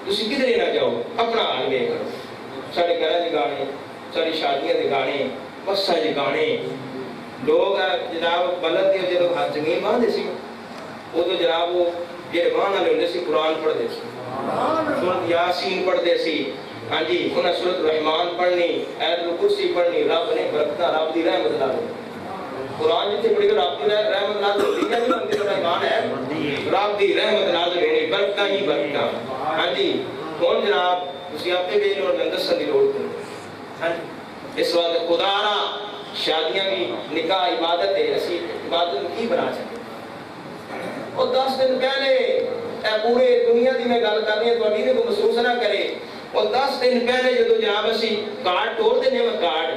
تسی کدھر نہ جاؤ اپنا حال ویکھ کرو ساڈے گھراں دے گانے ساڈی شادیاں دے گانے بساں دے گانے لوگ جناب بلد دے جدوں ہاتھ زمین باندھے سی ادو جناب وہ جڑے باندھ والے ہوندے سی قرآن پڑھدے سی سورۃ یاسین پڑھدے سی ہاں جی انہاں سورۃ الرحمن پڑھنی آیت الکرسی پڑھنی رب نے برکتاں رب دی رحمت نال قرآن جتنے پڑھی رب دی رحمت نال دنیا نہیں بنتی تو ایمان ہے رب دی رحمت نال ہونی برکتاں ہی برکتاں ہاں جی کون جناب تسی آپے بھی اور میں دسن دی لوڑ کرو ہاں جی اس وقت خدا را شادیاں بھی نکاح عبادت ہے اسی عبادت کی بنا سکتے اور 10 دن پہلے اے پورے دنیا دی میں گل کر رہی ہوں تو کو محسوس نہ کرے اور 10 دن پہلے جدو جناب اسی کارڈ توڑ دینے میں کارڈ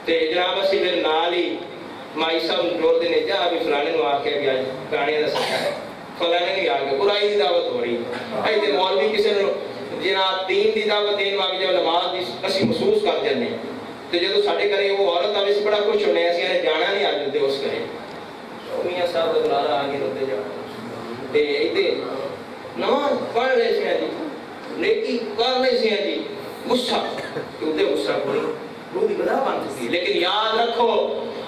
تے جناب اسی میرے نال ہی مائی صاحب توڑ دینے جا بھی فلانے نو آ کے بھی آج گانے دا سکھا ہے فلانے نہیں آ کے برائی دی دعوت ہو رہی ہے تے مولوی کسی نے جناب دین دی دعوت دین والی جب نماز دی اسی محسوس کر جانے تے جدو ساڈے گھر وہ عورت آوے سی بڑا خوش ہونے اسی نے جانا نہیں آج دے اس گھر میاں صاحب دا بلالا آ کے روتے جا تے ایتے نماز پڑھ رہے سی جی نیکی کر رہے سی جی غصہ کیونکہ غصہ کوئی روح دی بلا بن چکی لیکن یاد رکھو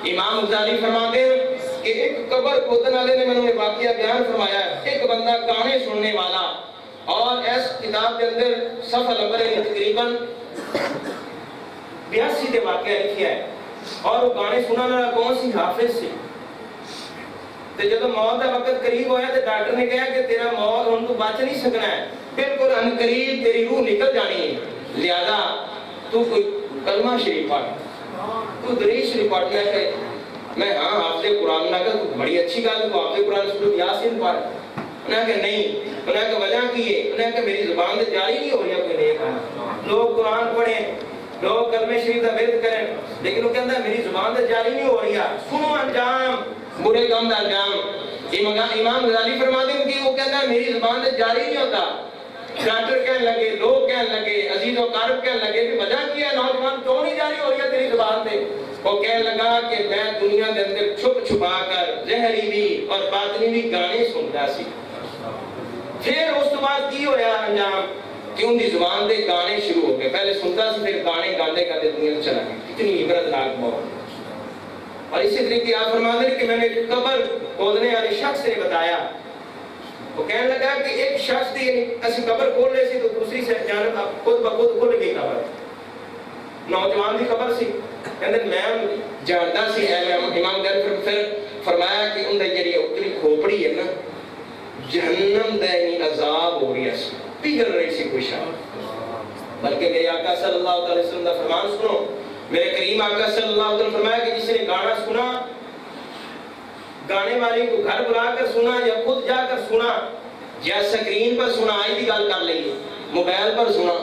امام غزالی فرماتے ہیں کہ ایک قبر کھودنے والے نے میں نے واقعہ بیان فرمایا ہے ایک بندہ گانے سننے والا اور اس کتاب کے اندر صفحہ نمبر تقریباً 82 کے واقعہ لکھیا ہے اور وہ گانے سننے والا کون سی حافظ سی تے جب موت کا وقت قریب ہویا تے ڈاکٹر نے کہا کہ تیرا موت ہن تو بچ نہیں سکنا ہے بالکل ان قریب تیری روح نکل جانی ہے لہذا تو کوئی کلمہ شریف پڑھ تو دریس شریف پڑھ لیا کہ میں ہاں حافظ قرآن نہ کہ بڑی اچھی گل تو حافظ قرآن سورۃ یاسین پڑھ انہوں نے کہا نہیں انہوں نے کہا وجہ کی ہے انہوں نے کہا میری زبان سے جاری نہیں ہو رہی کوئی نیک ہے لوگ قرآن پڑھیں لوگ کلمہ شریف کا ورد کریں لیکن وہ کہتا ہے میری زبان سے جاری نہیں ہو رہی سنو انجام برے کام کا انجام امام غزالی فرماتے ہیں کہ وہ کہتا ہے میری زبان سے جاری نہیں ہوتا ڈاکٹر کہنے لگے لوگ کہنے لگے عزیز و قارب کہنے لگے کہ وجہ کیا ہے نوجوان کیوں نہیں جاری ہو رہی ہے تیری زبان سے وہ کہنے لگا کہ میں دنیا کے اندر چھپ چھپا کر ظاہری بھی اور باطنی بھی گانے سنتا سی پھر اس کے بعد کی ہویا انجام کہ ان کی زبان دے گانے شروع ہو گئے پہلے سنتا سی پھر گانے گاندے گاندے دنیا میں چلا گیا اتنی عبرتناک موت اور اسی طریقے آپ فرماتے ہیں کہ میں نے قبر کھودنے والے شخص نے بتایا وہ کہنے لگا کہ ایک شخص دی اسی قبر کھول رہے سی تو دوسری سے جانب خود بخود کھل گئی قبر نوجوان دی قبر سی کہندے میں جانتا سی امام در پھر فرمایا کہ ان دی جڑی اوپری کھوپڑی ہے نا جہنم دے ہی عذاب ہو رہی ہے پگھل رہی سی کوئی شاہ بلکہ میرے آقا صلی اللہ علیہ وسلم دا فرمان سنو میرے کریم آقا صلی اللہ علیہ وسلم فرمایا کہ جس نے گانا سنا گانے والی کو گھر بلا کر سنا یا خود جا کر سنا یا سکرین پر سنا آئی دی گل کر لئی موبائل پر سنا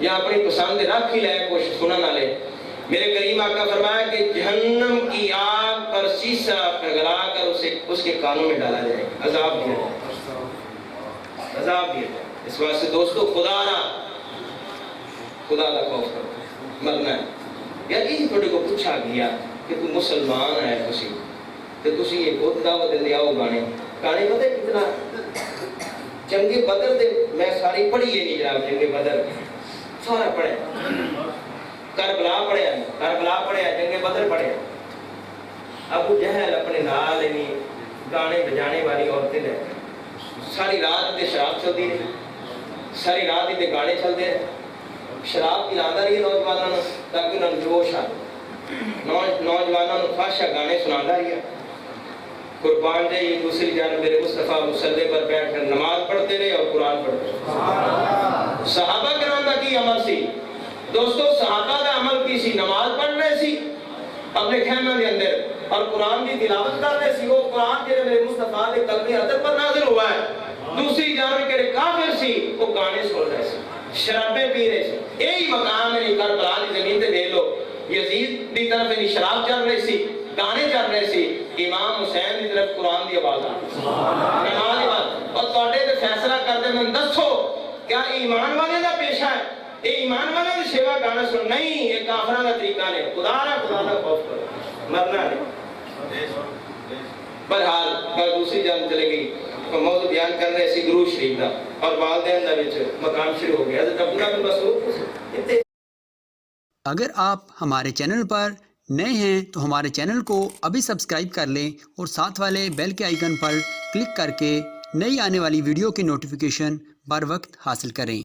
یا اپنی پسند رکھ ہی لے کچھ سنا نہ لے میرے کریم آقا فرمایا کہ جہنم کی آگ پر سیسا پگھلا کر اسے اس کے کانوں میں ڈالا جائے گا عذاب دیا جائے عذاب دیا جائے اس واسطے دوستو خدا دا خوف کرو مرنا ہے یار یہ تھوڑے کو پوچھا گیا کہ تو مسلمان ہے تسی تو تسی یہ بہت دعوت دے آؤ گانے گانے پتہ کتنا جنگ بدر دے میں ساری پڑھی ہے نہیں جناب جنگ بدر سارا پڑھے کربلا پڑھے جنگ بدر پڑھے ابو جہل اپنے نال نہیں گانے بجانے والی عورتیں لے ساری رات تے شراب چلتی رہی ساری رات تے گانے چلتے رہے شراب پلاتا رہی نوجوانوں نے تاکہ انہوں نے جوش آ نوجوانوں نے فاشا گانے سناتا رہی قربان جائے دوسری جانب میرے مصطفیٰ مصلی پر بیٹھ کر نماز پڑھتے رہے اور قرآن پڑھتے رہے صحابہ کرام کا کی عمل سی دوستو صحابہ کا عمل کی سی نماز پڑھ رہے سی اپنے خیمہ کے اندر اور قرآن کی تلاوت کر رہے سی وہ قرآن جنہیں میرے مصطفیٰ کے قلب حضرت پر نازل ہوا ہے دوسری جانب کے کافر سی وہ گانے سن رہے سی شرابیں پی رہے سی یہی مقام ہے کربلا کی زمین تے دے لو یزید دی طرف انہی شراب چل رہی سی گانے چل رہے سی امام حسین دی طرف قرآن دی آواز آ نماز دی آواز اور تواڈے تے فیصلہ کر دے میں دسو کیا ایمان والے دا پیشہ ہے یہ ایمان والے دی سیوا گانا سن نہیں یہ کافراں دا طریقہ نے خدا دا خوف کرو مرنا نہیں بہرحال گل دوسری جانب چلے گئی موضوع بیان کر رہے سی درود شریف دا اور والدین دا وچ مقام شروع ہو گیا حضرت عبداللہ بن مسعود. اگر آپ ہمارے چینل پر نئے ہیں تو ہمارے چینل کو ابھی سبسکرائب کر لیں اور ساتھ والے بیل کے آئیکن پر کلک کر کے نئی آنے والی ویڈیو کی نوٹیفیکیشن بر وقت حاصل کریں.